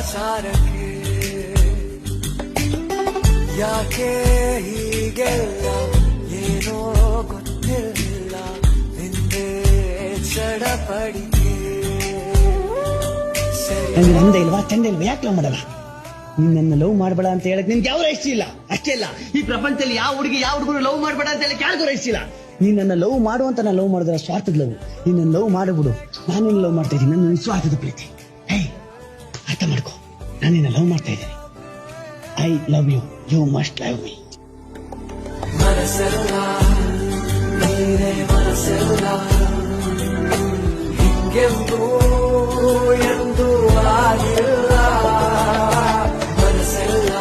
ಸಮಾಚಾರಕ್ಕೆ ಯಾಕೆ ಹೀಗೆಲ್ಲ ಏನೋ ಗೊತ್ತಿಲ್ಲ ನಿಂದೆ ಚಡಪಡಿಕೆ ನಂದೆ ಇಲ್ವಾ ಚಂದ ಇಲ್ವಾ ಯಾಕೆ ಲವ್ ಮಾಡಲ್ಲ ನಿನ್ನ ಲವ್ ಮಾಡಬೇಡ ಅಂತ ಹೇಳಕ್ ನಿನ್ಗೆ ಯಾವ ಇಷ್ಟ ಇಲ್ಲ ಅಷ್ಟೇ ಇಲ್ಲ ಈ ಪ್ರಪಂಚದಲ್ಲಿ ಯಾವ ಹುಡುಗಿ ಯಾವ ಹುಡುಗರು ಲವ್ ಮಾಡಬೇಡ ಅಂತ ಹೇಳಿ ಯಾರಿಗೂ ಇಷ್ಟ ಇಲ್ಲ ನೀನ್ ನನ್ನ ಲವ್ ಮಾಡುವಂತ ನಾನು ಲವ್ ಮಾಡಿದ್ರೆ ಸ್ವಾರ್ಥದ ಲವ್ ನೀನ್ ನನ್ನ ಲವ್ ಮಾಡಿಬಿಡು ನಾನು ನಿನ್ನ ಲವ್ ಮಾಡ್ತಾ ಇದ್ದೀನಿ ನನ್ನ ಸ್ವಾರ್ಥದ ಪ್ರೀತಿ ಹೇ ಅರ್ಥ ಮಾಡ್ಕೋ ನಾನು ನಿನ್ನ ಲವ್ ಮಾಡ್ತಾ ಇದ್ದೀನಿ I love you you must love me ಮನಸ್ಸೆಲ್ಲ ನೀನೇ ಮನಸ್ಸೆಲ್ಲ ಹಿಂಗೆಂದು ಎಂದು ಆಗಿಲ್ಲ ಮನಸ್ಸೆಲ್ಲ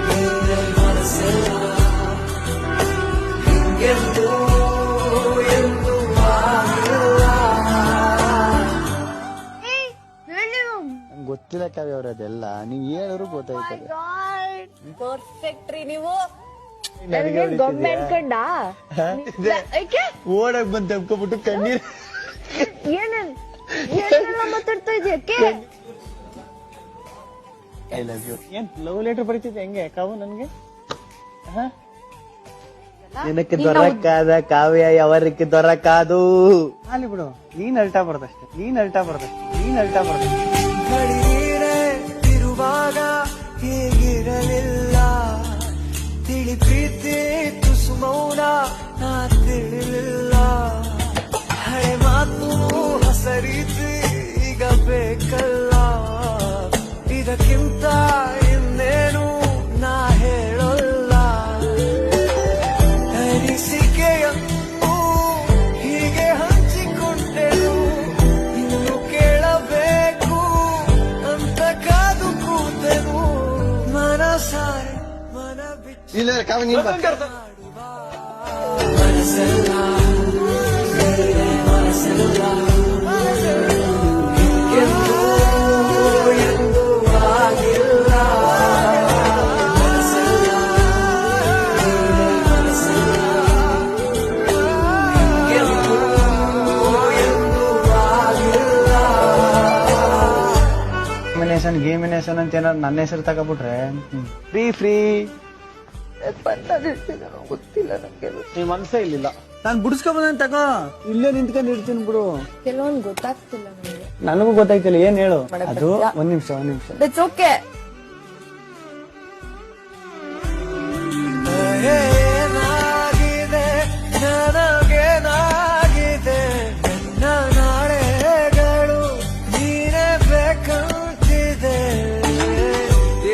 ನೀನೇ ಮನಸ್ಸೆಲ್ಲ ಹಿಂಗೆಂದು ಎಂದು ಆಗಿಲ್ಲ ಗೊತ್ತಿಲ್ಲ ಕಾವ್ಯ ಅವ್ರ ಅದೆಲ್ಲ ನೀವ್ ಹೇಳಿದ್ರು ಗೊತ್ತಾಯ್ತದೆ ಪರ್ಫೆಕ್ಟ್ ರೀ ನೀವು ಗೊಂಬೆ ಅನ್ಕೊಂಡ ಓಡಕ್ ಬಂದ್ ತಪ್ಕೊಬಿಟ್ಟು ಕಣ್ಣೀರ್ ಏನೆಲ್ಲ ಮಾತಾಡ್ತಾ ಇದೆಯಕ್ಕೆ ಐ ಲವ್ ಯು ಏನ್ ಲವ್ ಲೆಟರ್ ಬರೀತಿದ್ದೆ ಹೆಂಗೆ ಕಾವು ನನ್ಗೆ ನಿನಕ್ಕೆ ದೊರಕಾದ ಕಾವ್ಯ ಅವರಿಗೆ ದೊರಕಾದು ಅಲ್ಲಿ ಬಿಡು ನೀನ್ ಅಲ್ಟಾ ಬರ್ತಷ್ಟೆ ನೀನ್ ಅಲ್ಟಾ ಬರ್ತಷ್ಟೆ ಗಡಿರೇ ಇರುವಾಗ ಹೀಗಿರಲಿಲ್ಲ ತಿಳಿ ಪ್ರೀತಿ ತುಸು ಮೌನ ನಾ ತಿಳಿಲಿಲ್ಲ ಹಳೆ ಮಾತು ಹೊಸ ರೀತಿ ಈಗ ಬೇಕಲ್ಲ ಇದಕ್ಕಿಂತ ಇನ್ನೇನು ನಾ ಹೇಳಲ್ಲ ಅನಿಸಿಕೆಯನ್ನು ಹೀಗೆ ಹಂಚಿಕೊಂಡೆನು ಇನ್ನು ಕೇಳಬೇಕು ಅಂತ ಕಾದು ಕೂತೆನು ಮನಸಾರೆ ಮನ ಬಿಚ್ಚಿ ಇಲ್ಲ ಕಾವ್ಯ ನೀನ್ ಬಾ. ಮನಸ್ಸೆಲ್ಲ ನೀನೇ ಮನಸ್ಸೆಲ್ಲ ಹಿಂಗೆಂದೂ ಎಂದೂ ಆಗಿಲ್ಲ ಮನಸ್ಸೆಲ್ಲ ನೀನೇ ಮನಸ್ಸೆಲ್ಲ ಹಿಂಗೆಂದೂ ಎಂದೂ ಆಗಿಲ್ಲ ಗೇಮಿನೇಷನ್ ಅಂತ ಏನಾದ್ರು ನನ್ನ ಹೆಸರು ತಗೊಬಿಟ್ರೆ ಫ್ರೀ ಗೊತ್ತಿಲ್ಲ ನಂಗೆ ನೀವ್ ಮನ್ಸೇ ಇಲ್ಲಿಲ್ಲ ನಾನ್ ಬಿಡಿಸ್ಕೊಂಬಂದ್ ತಗೋ ಇಲ್ಲೇ ನಿಂತ್ಕೊಂಡು ಇರ್ತೀನಿ ಬಿಡು ಕೆಲವೊಂದು ಗೊತ್ತಾಗ್ತಿಲ್ಲ ನನಗೆ ನನಗೂ ಗೊತ್ತಾಯ್ತಿಲ್ಲ ಏನ್ ಹೇಳು ಅದು ಒಂದ್ ನಿಮಿಷ ಇಟ್ಸ್ ಓಕೆ ಏನಾಗಿದೆ ನನಗೇನಾಗಿದೆ ನನ್ನ ನಾಳೆಗಳು ನೀನೇ ಬೇಕಂತಿದೆ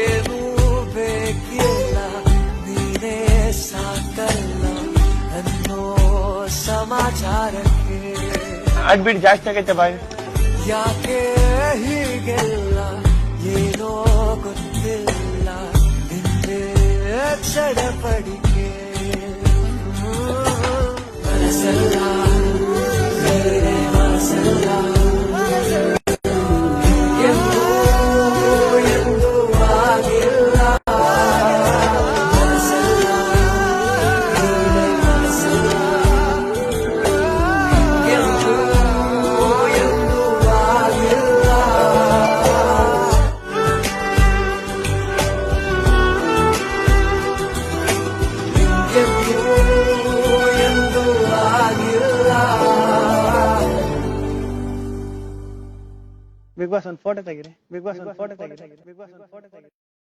ಏನೂ ಬೇಕಿಲ್ಲ ನೀನೇ ಸಾಕಲ್ಲ ಅನ್ನೋ ಸಮಾಚಾರಕ್ಕೆ ಅಡ್ಬಿಟ್ ಜಾಸ್ತಿ ಆಗೈತೆ ಬಾಯ್ ಯಾಕೆ ಹೀಗೆಲ್ಲ ಏನೋ ಗೊತ್ತಿಲ್ಲ ನಿಂದೆ ಚಡಪಡಿಕೆ ಮನಸ್ಸೆಲ್ಲ ನೀನೇ ಮನಸ್ಸೆಲ್ಲ ಹಿಂಗೆಂದೂ ಎಂದೂ ಆಗಿಲ್ಲ ಮನಸ್ಸೆಲ್ಲ ನೀನೇ ಮನಸ್ಸೆಲ್ಲ ಹಿಂಗೆಂದೂ ಎಂದೂ ಆಗಿಲ್ಲ ಎಂದು ಆಗಿಲ್ಲ ಬಿಗ್ ಬಾಸ್ ಒಂದು ಫೋಟೋ ತೆಗಿರಿ